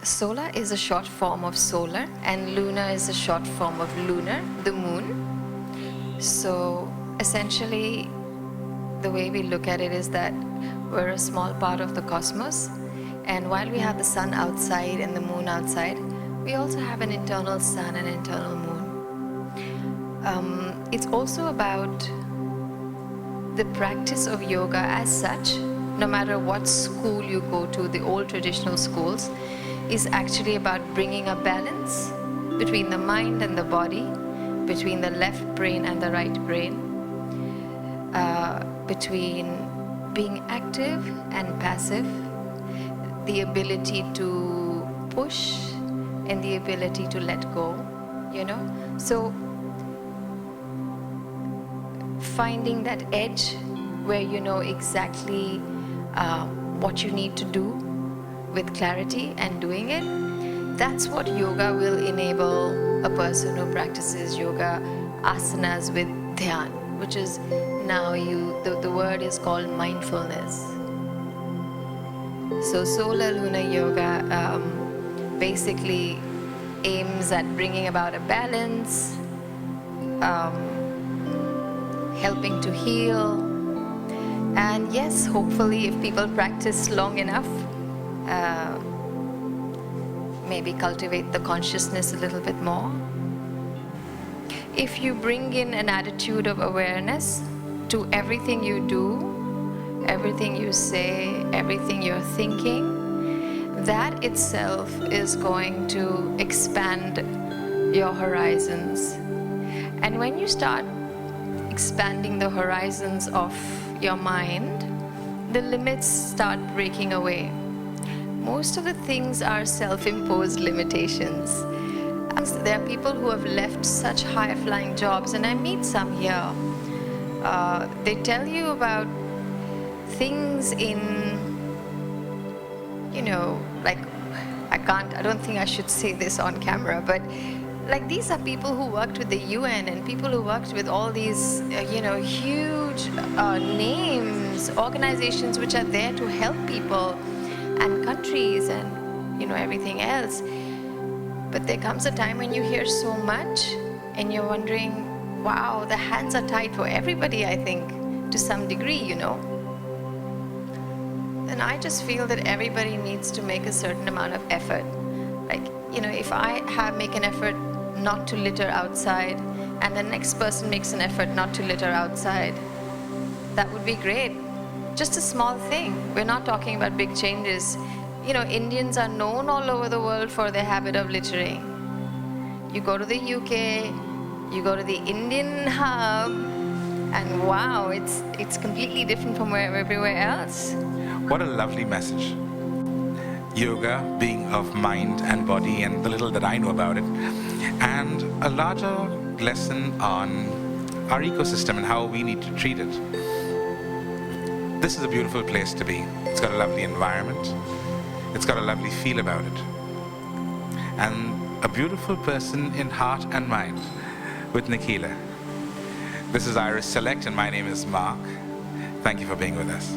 Sola is a short form of solar, and Luna is a short form of lunar, the moon. So essentially, the way we look at it is that we're a small part of the cosmos, and while we have the sun outside and the moon outside, we also have an internal sun and internal moon. It's also about the practice of yoga as such, no matter what school you go to, the old traditional schools, is actually about bringing a balance between the mind and the body, between the left brain and the right brain, between being active and passive, the ability to push and the ability to let go, So finding that edge where you know exactly what you need to do with clarity and doing it, that's what yoga will enable a person who practices yoga asanas with dhyan, which is now the word is called mindfulness. So Sola Luna Yoga basically aims at bringing about a balance, helping to heal, and yes, hopefully if people practice long enough, maybe cultivate the consciousness a little bit more. If you bring in an attitude of awareness to everything you do, everything you say, everything you're thinking, that itself is going to expand your horizons. And when you start expanding the horizons of your mind, the limits start breaking away. Most of the things are self-imposed limitations. There are people who have left such high-flying jobs, and I meet some here. They tell you about things in, like, I don't think I should say this on camera, but like these are people who worked with the UN and people who worked with all these, huge names, organizations which are there to help people and countries and, everything else. But there comes a time when you hear so much and you're wondering, wow, the hands are tied for everybody, I think, to some degree, Then I just feel that everybody needs to make a certain amount of effort. Like, if I make an effort not to litter outside and the next person makes an effort not to litter outside, that would be great. Just a small thing. We're not talking about big changes. Indians are known all over the world for their habit of littering. You go to the UK, you go to the Indian hub, and wow, it's completely different from everywhere else. What a lovely message. Yoga being of mind and body, and the little that I know about it, and a larger lesson on our ecosystem and how we need to treat it. This is a beautiful place to be. It's got a lovely environment. It's got a lovely feel about it. And a beautiful person in heart and mind with Nikhila. This is Iris Select, and my name is Mark. Thank you for being with us.